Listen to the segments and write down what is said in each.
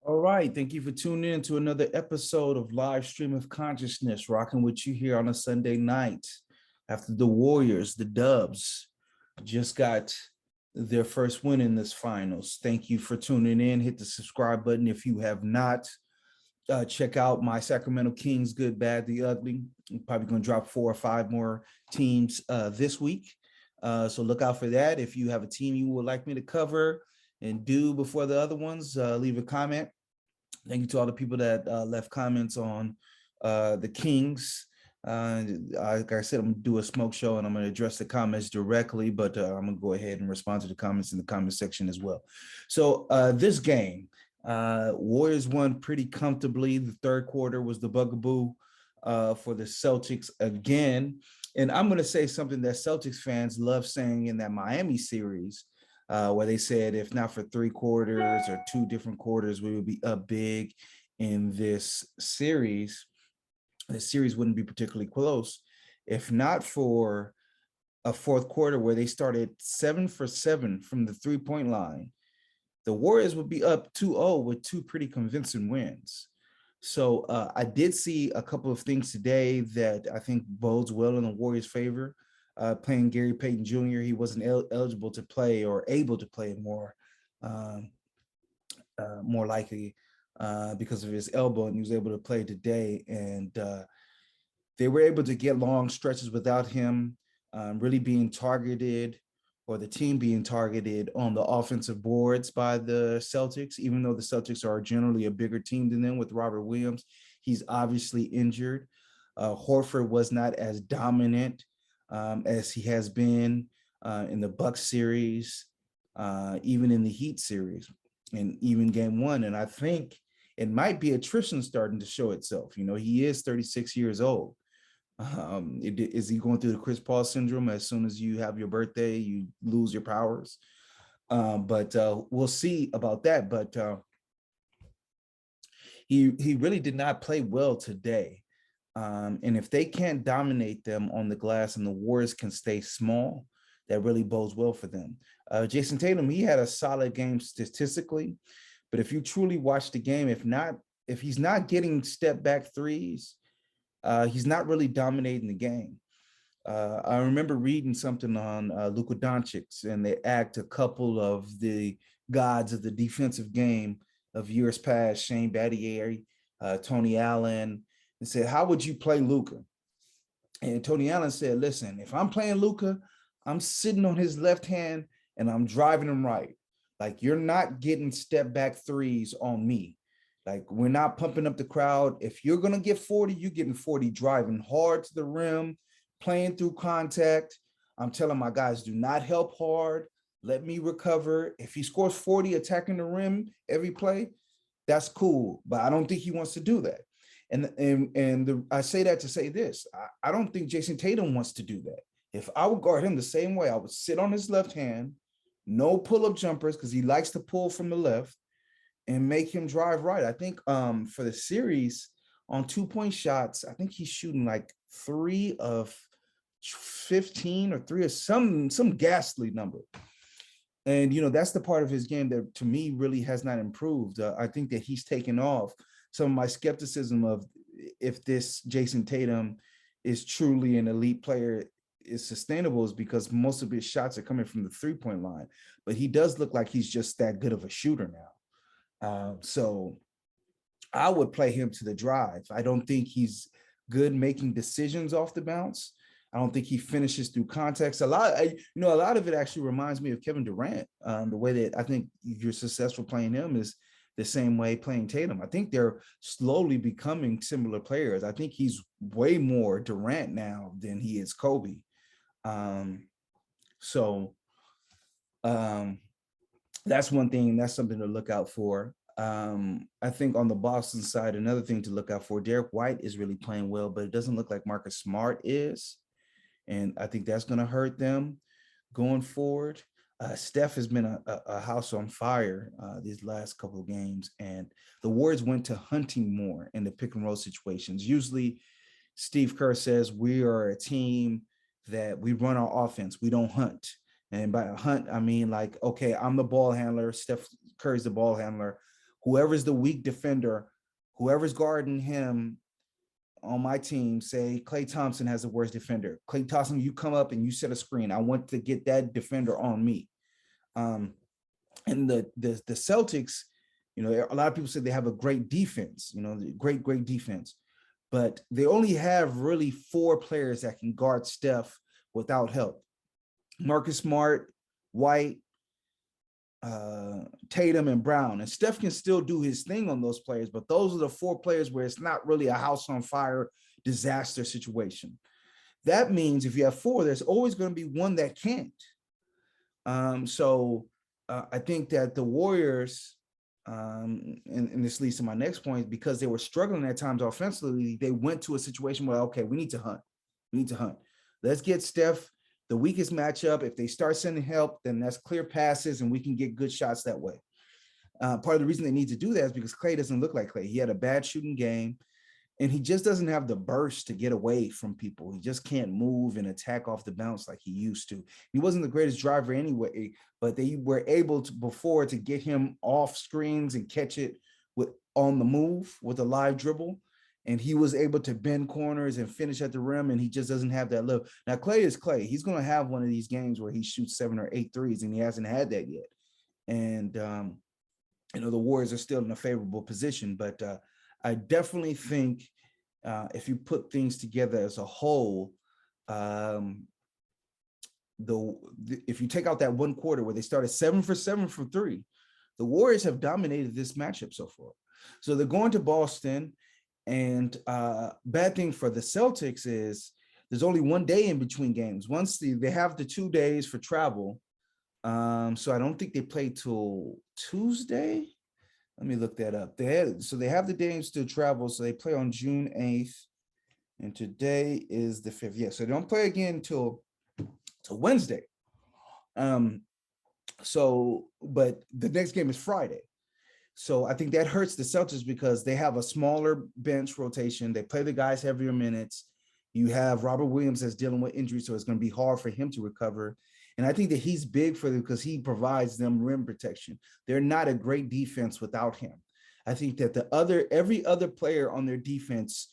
All right. Thank you for tuning in to another episode of Live Stream of Consciousness, rocking with you here on a Sunday night after the Warriors, the Dubs, just got their first win in this finals. Thank you for tuning in. Hit the subscribe button if you have not. Check out my Sacramento Kings, Good, Bad, the Ugly. I'm probably going to drop 4 or 5 more teams this week. So look out for that. If you have a team you would like me to cover and do before the other ones, leave a comment. Thank you to all the people that left comments on the Kings. Like I said, I'm gonna do a smoke show and I'm gonna address the comments directly, but I'm gonna go ahead and respond to the comments in the comment section as well. So this game, Warriors won pretty comfortably. The third quarter was the bugaboo for the Celtics again. And I'm gonna say something that Celtics fans love saying in that Miami series, where they said if not for 3 quarters or 2 different quarters, we would be up big in this series. The series wouldn't be particularly close if not for a fourth quarter where they started 7 for 7 from the 3-point line. The Warriors would be up 2-0 with 2 pretty convincing wins. So I did see a couple of things today that I think bodes well in the Warriors' favor. Playing Gary Payton Jr., he wasn't eligible to play or able to play more likely because of his elbow, and he was able to play today. And they were able to get long stretches without him really being targeted, or the team being targeted on the offensive boards by the Celtics, even though the Celtics are generally a bigger team than them with Robert Williams. He's obviously injured. Horford was not as dominant as he has been in the Bucks series, even in the Heat series, and even game 1. And I think it might be attrition starting to show itself. You know, he is 36 years old. Is he going through the Chris Paul syndrome? As soon as you have your birthday, you lose your powers. But we'll see about that. But he really did not play well today. And if they can't dominate them on the glass and the Warriors can stay small, that really bodes well for them. Jason Tatum, he had a solid game statistically, but if you truly watch the game, if he's not getting step back threes, he's not really dominating the game. I remember reading something on Luka Doncic, and they asked a couple of the gods of the defensive game of years past, Shane Battier, Tony Allen, and said, how would you play Luka? And Tony Allen said, listen, if I'm playing Luka, I'm sitting on his left hand and I'm driving him right. Like, you're not getting step back threes on me. Like, we're not pumping up the crowd. If you're going to get 40, you're getting 40 driving hard to the rim, playing through contact. I'm telling my guys, do not help hard. Let me recover. If he scores 40 attacking the rim every play, that's cool. But I don't think he wants to do that. I say that to say this. I don't think Jason Tatum wants to do that. If I would guard him the same way, I would sit on his left hand, no pull-up jumpers, because he likes to pull from the left, and make him drive right. I think for the series on 2-point shots, I think he's shooting like 3 of 15 or 3 of some ghastly number. And, you know, that's the part of his game that to me really has not improved. I think that he's taken off some of my skepticism of if this Jason Tatum is truly an elite player is sustainable, is because most of his shots are coming from the 3-point line, but he does look like he's just that good of a shooter now. So I would play him to the drive. I don't think he's good making decisions off the bounce. I don't think he finishes through context. A lot of it actually reminds me of Kevin Durant. The way that I think you're successful playing him is the same way playing Tatum. I think they're slowly becoming similar players. I think he's way more Durant now than he is Kobe. That's one thing. That's something to look out for. I think on the Boston side, another thing to look out for, Derek White is really playing well, but it doesn't look like Marcus Smart is. And I think that's going to hurt them going forward. Steph has been a house on fire these last couple of games, and the Warriors went to hunting more in the pick and roll situations. Usually Steve Kerr says we are a team that we run our offense. We don't hunt. And by hunt, I mean like, okay, I'm the ball handler. Steph Curry's the ball handler. whoever's the weak defender, whoever's guarding him on my team, say Klay Thompson has the worst defender. Klay Thompson, you come up and you set a screen. I want to get that defender on me. And the Celtics, a lot of people say they have a great defense, great defense, but they only have really 4 players that can guard Steph without help. Marcus Smart, White, Tatum, and Brown. And Steph can still do his thing on those players, but those are the 4 players where it's not really a house on fire disaster situation. That means if you have 4, there's always going to be one that can't. So I think that the Warriors, and this leads to my next point, because they were struggling at times offensively, they went to a situation where, okay, we need to hunt. Let's get Steph the weakest matchup. If they start sending help, then that's clear passes and we can get good shots that way. Part of the reason they need to do that is because Klay doesn't look like Klay. He had a bad shooting game, and he just doesn't have the burst to get away from people. He just can't move and attack off the bounce like he used to. He wasn't the greatest driver anyway, but they were able to before to get him off screens and catch it on the move with a live dribble. And he was able to bend corners and finish at the rim, and he just doesn't have that look. Now, Klay is Klay. He's going to have one of these games where he shoots 7 or 8 threes, and he hasn't had that yet. And, the Warriors are still in a favorable position, but I definitely think if you put things together as a whole, if you take out that one quarter where they started 7 for 7 from 3, the Warriors have dominated this matchup so far. So they're going to Boston, and bad thing for the Celtics is there's only one day in between games. Once they have the 2 days for travel, so I don't think they play till Tuesday. Let me look that up. They have the days to travel, so they play on June 8th, and today is the 5th. Yeah, so they don't play again till Wednesday. But the next game is Friday. So I think that hurts the Celtics because they have a smaller bench rotation. They play the guys heavier minutes. You have Robert Williams that's dealing with injuries, so it's going to be hard for him to recover. And I think that he's big for them because he provides them rim protection. They're not a great defense without him. I think that every other player on their defense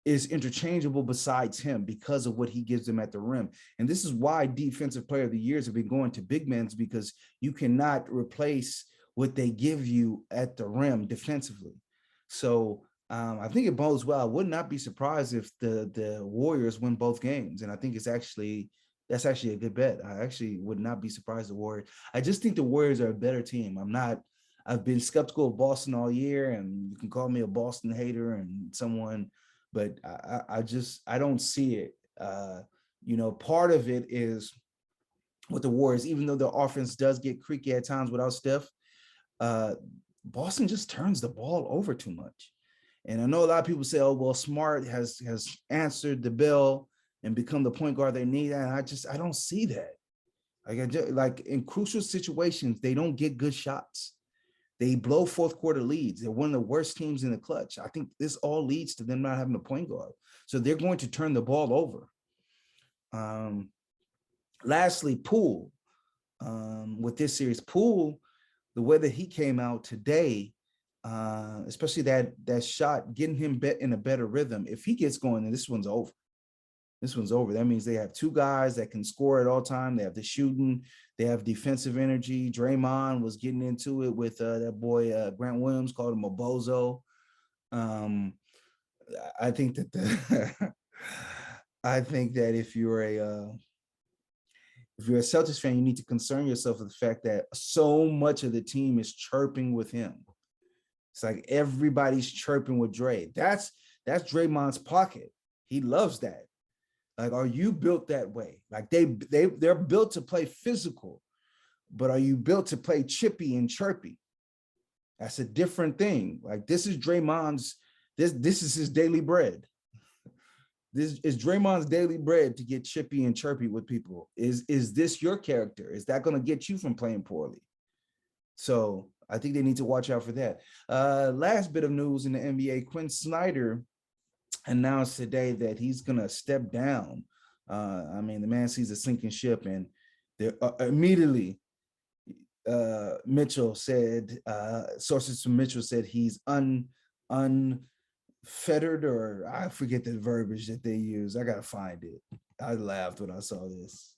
is interchangeable besides him because of what he gives them at the rim. And this is why defensive player of the years have been going to big men, because you cannot replace what they give you at the rim defensively. So I think it bodes well. I would not be surprised if the Warriors win both games. And I think that's actually a good bet. I actually would not be surprised the Warriors. I just think the Warriors are a better team. I've been skeptical of Boston all year, and you can call me a Boston hater and someone, but I don't see it. Part of it is with the Warriors, even though the offense does get creaky at times without Steph, Boston just turns the ball over too much. And I know a lot of people say, oh, well, Smart has answered the bell and become the point guard they need. And I don't see that. Like in crucial situations, they don't get good shots. They blow fourth quarter leads. They're one of the worst teams in the clutch. I think this all leads to them not having a point guard. So they're going to turn the ball over. Lastly, Poole. With this series, Poole, the way that he came out today, especially that shot, getting him in a better rhythm. If he gets going, then this one's over. That means they have 2 guys that can score at all time. They have the shooting. They have defensive energy. Draymond was getting into it with that boy, Grant Williams, called him a bozo. I think that if you're a Celtics fan, you need to concern yourself with the fact that so much of the team is chirping with him. It's like everybody's chirping with Dre. That's Draymond's pocket. He loves that. Like, are you built that way? Like they're built to play physical, but are you built to play chippy and chirpy? That's a different thing. Like this is Draymond's, this is his daily bread. This is Draymond's daily bread to get chippy and chirpy with people. Is this your character? Is that going to get you from playing poorly? So I think they need to watch out for that. Last bit of news in the NBA, Quinn Snyder announced today that he's going to step down. The man sees a sinking ship, and they're immediately Mitchell said, sources from Mitchell said he's unfettered, or I forget the verbiage that they use. I gotta find it. I laughed when I saw this.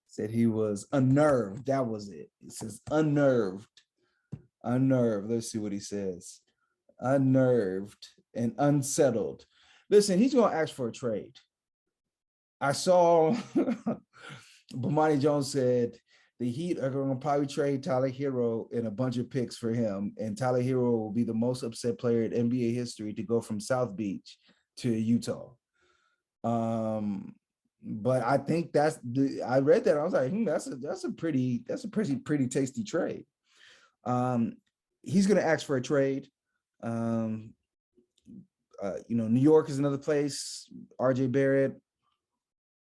Said he was unnerved. That was it. It says unnerved. Unnerved. Let's see what he says. Unnerved and unsettled. Listen, he's gonna ask for a trade. I saw Bomani Jones said the Heat are going to probably trade Tyler Hero and a bunch of picks for him, and Tyler Hero will be the most upset player in NBA history to go from South Beach to Utah. But I think I read that, I was like, that's a pretty tasty trade. He's going to ask for a trade. New York is another place. RJ Barrett.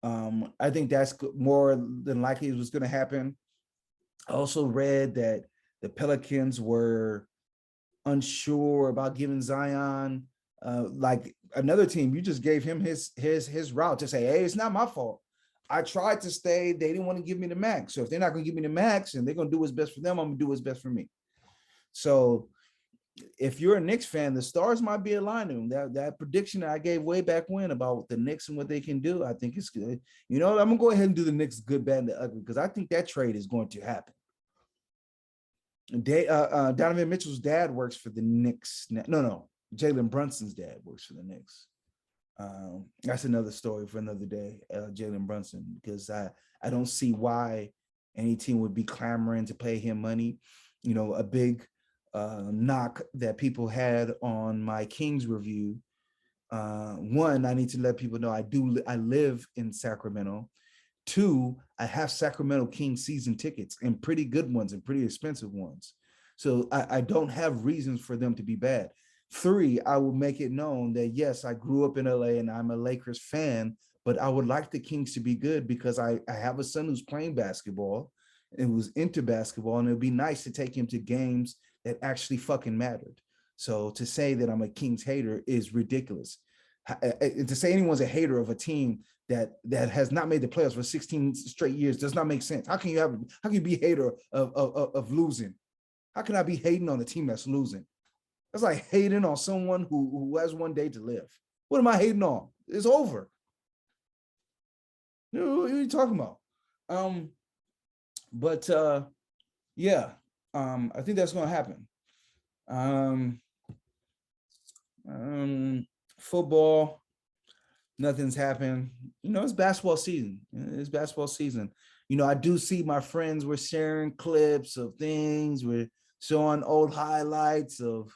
I think that's more than likely what's going to happen. I also read that the Pelicans were unsure about giving Zion, like another team. You just gave him his route to say, hey, it's not my fault. I tried to stay. They didn't want to give me the max. So if they're not going to give me the max and they're going to do what's best for them, I'm going to do what's best for me. So if you're a Knicks fan, the stars might be aligning. That prediction that I gave way back when about the Knicks and what they can do, I think it's good. I'm gonna go ahead and do the Knicks good, bad, and the ugly, because I think that trade is going to happen. Donovan Mitchell's dad works for the Knicks. No, Jalen Brunson's dad works for the Knicks. That's another story for another day, Jalen Brunson, because I don't see why any team would be clamoring to pay him money. A big knock that people had on my Kings review. One, I need to let people know I live in Sacramento. Two, I have Sacramento Kings season tickets, and pretty good ones and pretty expensive ones. So I don't have reasons for them to be bad. Three, I will make it known that yes, I grew up in LA and I'm a Lakers fan, but I would like the Kings to be good because I have a son who's playing basketball and who's into basketball, and it'd be nice to take him to games that actually fucking mattered. So to say that I'm a Kings hater is ridiculous. To say anyone's a hater of a team that has not made the playoffs for 16 straight years does not make sense. How can you be a hater of losing? How can I be hating on a team that's losing? That's like hating on someone who has one day to live. What am I hating on? It's over. What are you talking about? Yeah. I think that's going to happen. Football, nothing's happened. It's basketball season. It's basketball season. I do see my friends were sharing clips of things. We're showing old highlights of,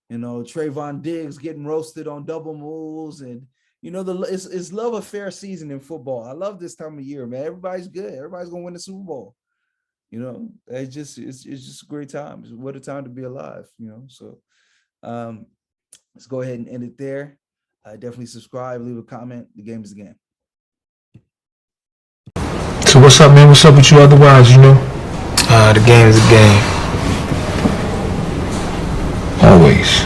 Trayvon Diggs getting roasted on double moves, and it's love affair season in football. I love this time of year, man. Everybody's good. Everybody's gonna win the Super Bowl. It's just a great time. What a time to be alive. So let's go ahead and end it there. Definitely subscribe, leave a comment. The game is the game. So what's up, man? What's up with you otherwise, the game is a game. Always.